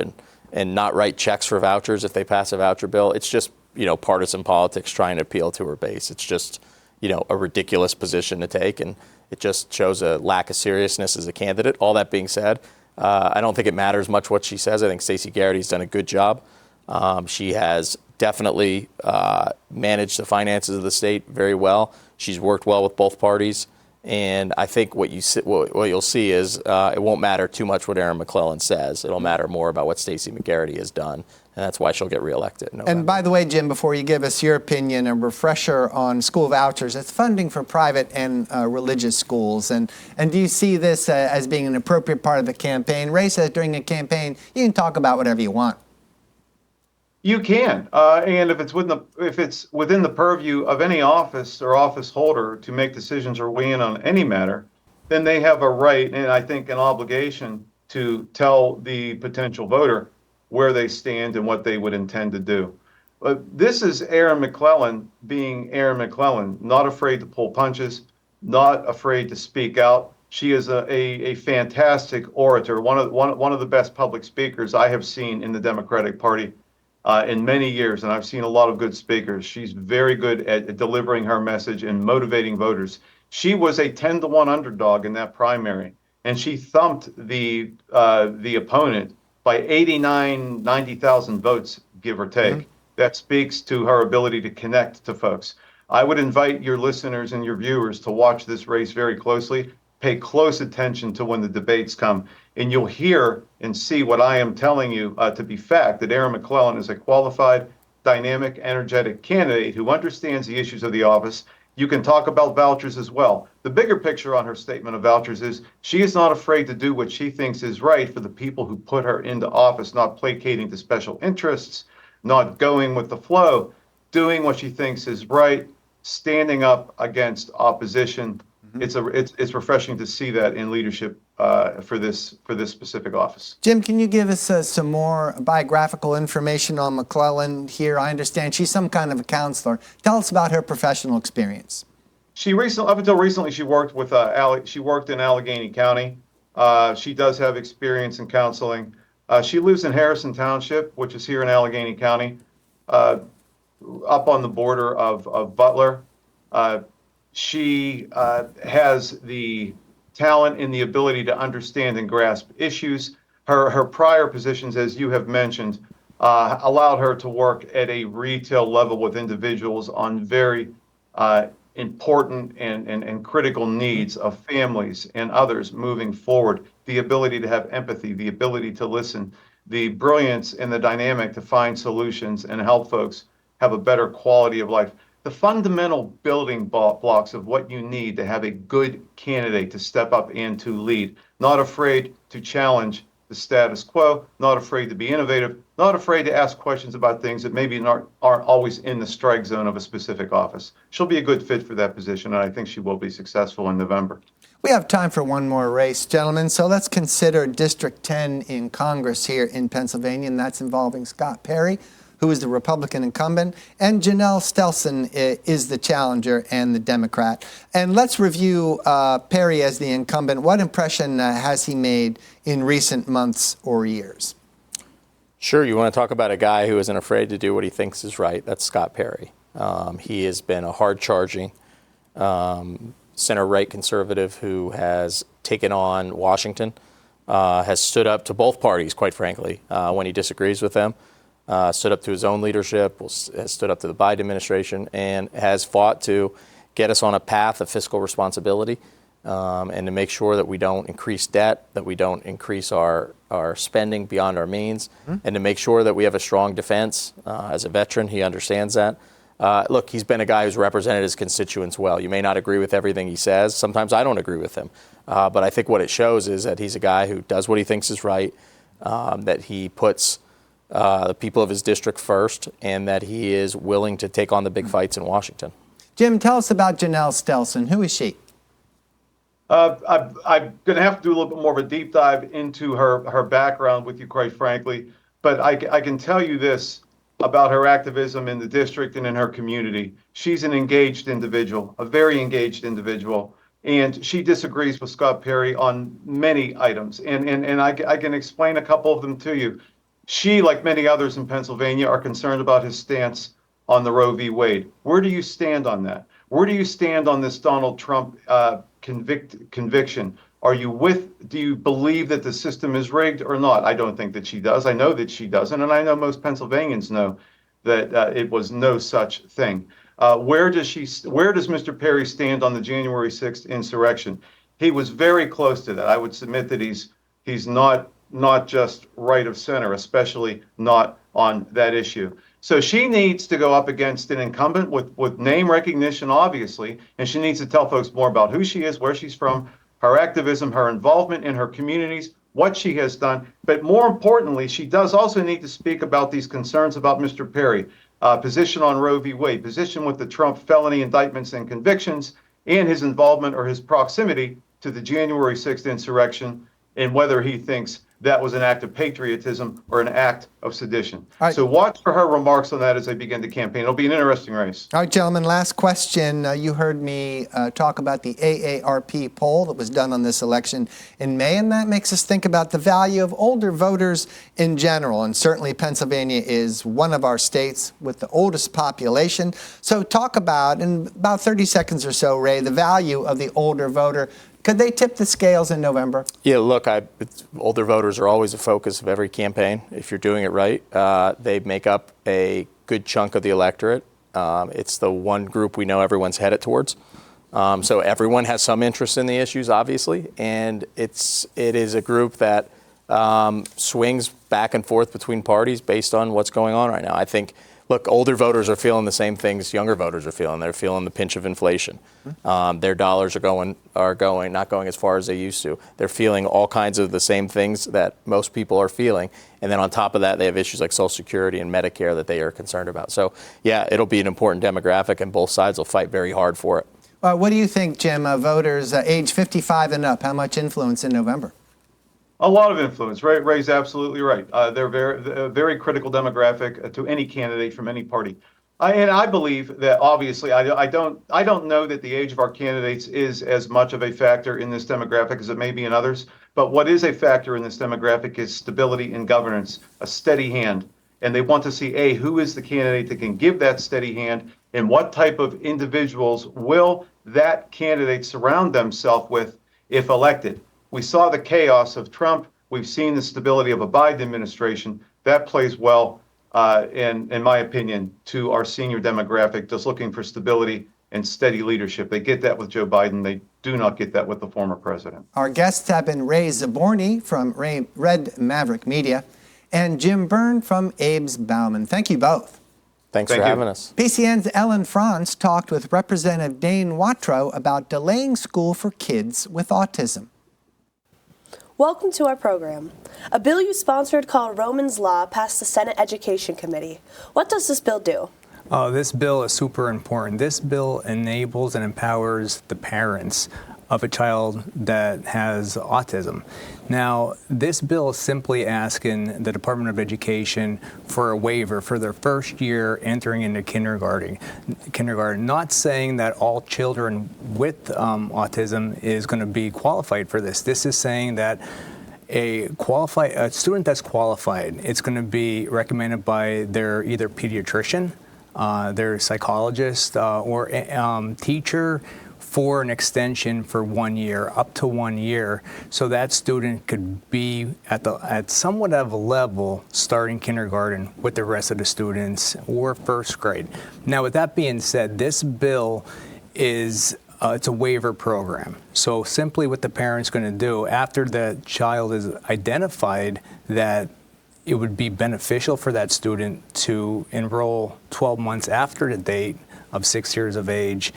[SPEAKER 4] and not write checks for vouchers if they pass a voucher bill, it's just, partisan politics trying to appeal to her base. It's just, a ridiculous position to take, and it just shows a lack of seriousness as a candidate. All that being said, I don't think it matters much what she says. I think Stacey Garrity's done a good job. She has definitely managed the finances of the state very well. She's worked well with both parties. And I think what you'll see is it won't matter too much what Erin McClellan says. It'll matter more about what Stacey McGarity has done, and that's why she'll get reelected.
[SPEAKER 1] And by the way, Jim, before you give us your opinion, a refresher on school vouchers. It's funding for private and religious schools. And do you see this as being an appropriate part of the campaign? Ray says during a campaign, you can talk about whatever you want.
[SPEAKER 3] You can, and if it's within the purview of any office or office holder to make decisions or weigh in on any matter, then they have a right and I think an obligation to tell the potential voter where they stand and what they would intend to do. But this is Erin McClellan being Erin McClellan, not afraid to pull punches, not afraid to speak out. She is a fantastic orator, one of the best public speakers I have seen in the Democratic Party in many years, and I've seen a lot of good speakers. She's very good at delivering her message and motivating voters. She was a 10-to-1 underdog in that primary, and she thumped the opponent by 90,000 votes, give or take. Mm-hmm. That speaks to her ability to connect to folks. I would invite your listeners and your viewers to watch this race very closely. Pay close attention to when the debates come, and you'll hear and see what I am telling you to be fact, that Erin McClellan is a qualified, dynamic, energetic candidate who understands the issues of the office, You can talk about vouchers as well. The bigger picture on her statement of vouchers is she is not afraid to do what she thinks is right for the people who put her into office, not placating to special interests, not going with the flow, doing what she thinks is right, standing up against opposition. It's refreshing to see that in leadership for this specific office.
[SPEAKER 1] Jim, can you give us some more biographical information on McClellan here? I understand she's some kind of a counselor. Tell us about her professional experience.
[SPEAKER 3] Up until recently, she worked with she worked in Allegheny County. She does have experience in counseling. She lives in Harrison Township, which is here in Allegheny County, up on the border of Butler. She has the talent and the ability to understand and grasp issues. Her prior positions, as you have mentioned, allowed her to work at a retail level with individuals on very important and critical needs of families and others moving forward. The ability to have empathy, the ability to listen, the brilliance and the dynamic to find solutions and help folks have a better quality of life. The fundamental building blocks of what you need to have a good candidate to step up and to lead. Not afraid to challenge the status quo, not afraid to be innovative, not afraid to ask questions about things that maybe aren't always in the strike zone of a specific office. She'll be a good fit for that position, and I think she will be successful in November.
[SPEAKER 1] We have time for one more race, gentlemen, so let's consider District 10 in Congress here in Pennsylvania, and that's involving Scott Perry, who is the Republican incumbent, and Janelle Stelson is the challenger and the Democrat. And let's review Perry as the incumbent. What impression has he made in recent months or years?
[SPEAKER 4] Sure, you want to talk about a guy who isn't afraid to do what he thinks is right. That's Scott Perry. He has been a hard-charging center-right conservative who has taken on Washington, has stood up to both parties, quite frankly, when he disagrees with them. Stood up to his own leadership, has stood up to the Biden administration, and has fought to get us on a path of fiscal responsibility and to make sure that we don't increase debt, that we don't increase our spending beyond our means, and to make sure that we have a strong defense. As a veteran, he understands that. Look, he's been a guy who's represented his constituents well. You may not agree with everything he says. Sometimes I don't agree with him. But I think what it shows is that he's a guy who does what he thinks is right, that he puts the people of his district first, and that he is willing to take on the big fights in Washington.
[SPEAKER 1] Jim, tell us about Janelle Stelson. Who is she?
[SPEAKER 3] I'm going to have to do a little bit more of a deep dive into her background with you, quite frankly. But I can tell you this about her activism in the district and in her community. She's an engaged individual, a very engaged individual. And she disagrees with Scott Perry on many items. And I can explain a couple of them to you. She, like many others in Pennsylvania, are concerned about his stance on the Roe v. Wade. Where do you stand on that? Where do you stand on this Donald Trump conviction? Do you believe that the system is rigged or not? I don't think that she does. I know that she doesn't, and I know most Pennsylvanians know that it was no such thing. Where does Mr. Perry stand on the January 6th insurrection? He was very close to that. I would submit that he's not just right of center, especially not on that issue. So she needs to go up against an incumbent with name recognition, obviously, and she needs to tell folks more about who she is, where she's from, her activism, her involvement in her communities, what she has done. But more importantly, she does also need to speak about these concerns about Mr. Perry, position on Roe v. Wade, position with the Trump felony indictments and convictions, and his involvement or his proximity to the January 6th insurrection, and whether he thinks that was an act of patriotism or an act of sedition. Right. So watch for her remarks on that as they begin to campaign. It'll be an interesting race.
[SPEAKER 1] All right, gentlemen, last question. You heard me talk about the AARP poll that was done on this election in May, and that makes us think about the value of older voters in general. And certainly Pennsylvania is one of our states with the oldest population. So talk about, in about 30 seconds or so, Ray, the value of the older voter. Could they tip the scales in November?
[SPEAKER 4] Yeah, look, older voters are always a focus of every campaign. If you're doing it right, they make up a good chunk of the electorate. It's the one group we know everyone's headed towards. So everyone has some interest in the issues, obviously, and it is a group that swings back and forth between parties based on what's going on right now. I think look, older voters are feeling the same things younger voters are feeling. They're feeling the pinch of inflation. Their dollars are not going as far as they used to. They're feeling all kinds of the same things that most people are feeling. And then on top of that, they have issues like Social Security and Medicare that they are concerned about. So yeah, it'll be an important demographic, and both sides will fight very hard for it.
[SPEAKER 1] What do you think, Jim, voters age 55 and up, how much influence in November?
[SPEAKER 3] A lot of influence. Ray's absolutely right. They're very critical demographic to any candidate from any party. And I believe that obviously I don't know that the age of our candidates is as much of a factor in this demographic as it may be in others. But what is a factor in this demographic is stability in governance, a steady hand. And they want to see, who is the candidate that can give that steady hand, and what type of individuals will that candidate surround themselves with if elected. We saw the chaos of Trump. We've seen the stability of a Biden administration. That plays well, in my opinion, to our senior demographic, just looking for stability and steady leadership. They get that with Joe Biden. They do not get that with the former president.
[SPEAKER 1] Our guests have been Ray Zaborney from Red Maverick Media and Jim Byrne from Abe's Bauman. Thank you both.
[SPEAKER 4] Thanks for having us.
[SPEAKER 1] PCN's Ellen Franz talked with Representative Dane Watro about delaying school for kids with autism.
[SPEAKER 5] Welcome to our program. A bill you sponsored called Roman's Law passed the Senate Education Committee. What does this bill do?
[SPEAKER 6] This bill is super important. This bill enables and empowers the parents of a child that has autism. Now, this bill is simply asking the Department of Education for a waiver for their first year entering into kindergarten. Not saying that all children with autism is going to be qualified for this. This is saying that a student that's qualified, it's going to be recommended by their either pediatrician, their psychologist, or teacher, for an extension for 1 year, up to 1 year, so that student could be at somewhat of a level starting kindergarten with the rest of the students or first grade. Now, with that being said, this bill is it's a waiver program. So simply what the parent's going to do after the child is identified that it would be beneficial for that student to enroll 12 months after the date of 6 years of age,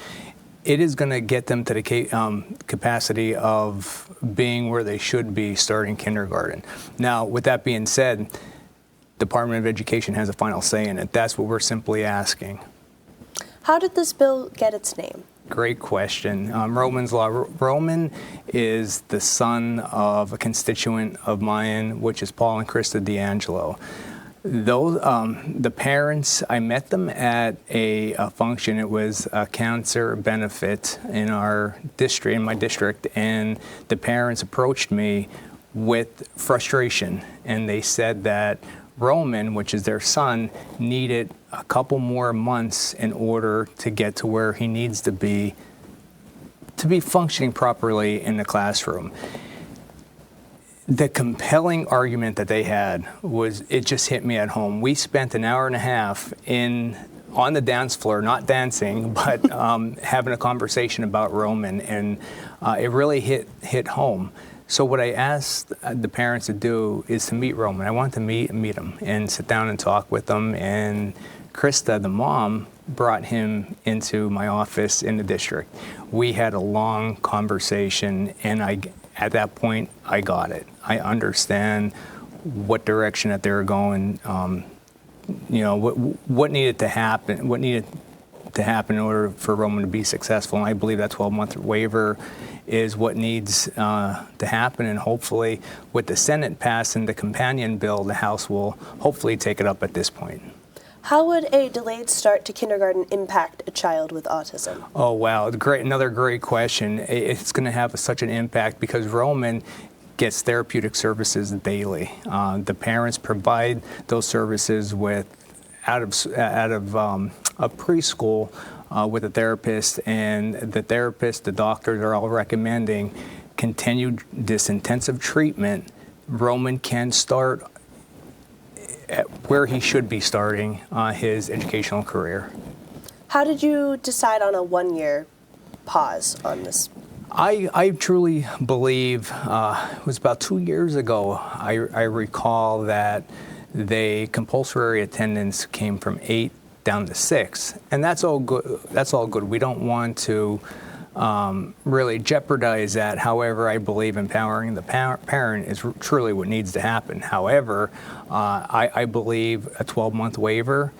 [SPEAKER 6] it is going to get them to the capacity of being where they should be starting kindergarten. Now, with that being said, Department of Education has a final say in it. That's what we're simply asking.
[SPEAKER 5] How did this bill get its name?
[SPEAKER 6] Great question. Roman's Law. Roman is the son of a constituent of mine, which is Paul and Krista D'Angelo. The parents, I met them at a function. It was a cancer benefit in our district, in my district, and the parents approached me with frustration, and they said that Roman, which is their son, needed a couple more months in order to get to where he needs to be functioning properly in the classroom. The compelling argument that they had was, it just hit me at home. We spent an hour and a half on the dance floor, not dancing, but having a conversation about Roman, and it really hit home. So what I asked the parents to do is to meet Roman. I wanted to meet him and sit down and talk with him. And Krista, the mom, brought him into my office in the district. We had a long conversation, and at that point, I got it. I understand what direction that they were going. What needed to happen. What needed to happen in order for Roman to be successful. And I believe that 12-month waiver is what needs to happen. And hopefully, with the Senate passing the companion bill, the House will hopefully take it up at this point.
[SPEAKER 5] How would a delayed start to kindergarten impact a child with autism?
[SPEAKER 6] Oh, wow. Another great question. It's going to have such an impact because Roman gets therapeutic services daily. The parents provide those services out of a preschool with a therapist, and the doctors are all recommending continued this intensive treatment. Roman can start where he should be starting his educational career.
[SPEAKER 5] How did you decide on a 1-year pause on this?
[SPEAKER 6] I truly believe it was about 2 years ago. I recall that compulsory attendance came from 8 down to 6, and that's all good. That's all good. We don't want to really jeopardize that. However, I believe empowering the parent is truly what needs to happen. However, I believe a 12-month waiver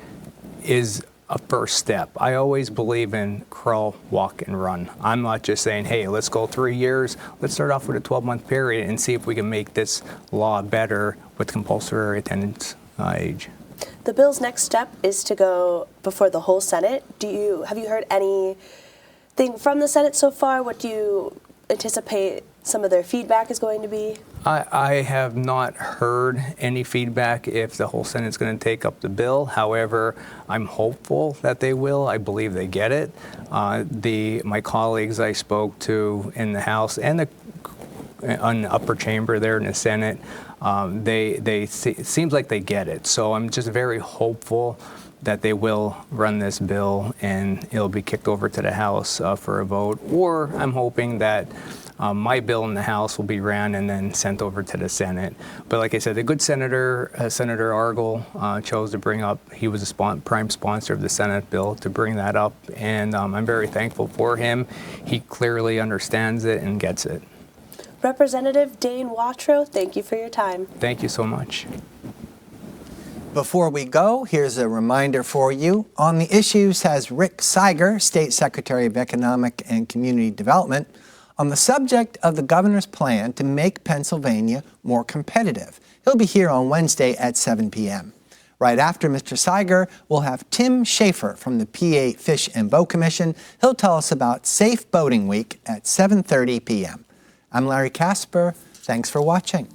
[SPEAKER 6] is a first step. I always believe in crawl, walk, and run. I'm not just saying, hey, let's go 3 years. Let's start off with a 12-month period and see if we can make this law better with compulsory attendance age.
[SPEAKER 5] The bill's next step is to go before the whole Senate. Have you heard anything from the Senate so far? What do you anticipate some of their feedback is going to be?
[SPEAKER 6] I have not heard any feedback if the whole Senate's going to take up the bill. However, I'm hopeful that they will. I believe they get it. My colleagues I spoke to in the House and on the upper chamber there in the Senate, it seems like they get it. So I'm just very hopeful that they will run this bill and it'll be kicked over to the House for a vote. Or I'm hoping that my bill in the House will be ran and then sent over to the Senate. But like I said, the good senator, Senator Argyle, chose to bring up, he was a prime sponsor of the Senate bill, to bring that up. And I'm very thankful for him. He clearly understands it and gets it.
[SPEAKER 5] Representative Dane Watro, thank you for your time.
[SPEAKER 6] Thank you so much.
[SPEAKER 1] Before we go, here's a reminder for you. On the Issues has Rick Seiger, State Secretary of Economic and Community Development, on the subject of the governor's plan to make Pennsylvania more competitive. He'll be here on Wednesday at 7 p.m. Right after Mr. Seiger, we'll have Tim Schaefer from the PA Fish and Boat Commission. He'll tell us about Safe Boating Week at 7:30 p.m. I'm Larry Casper. Thanks for watching.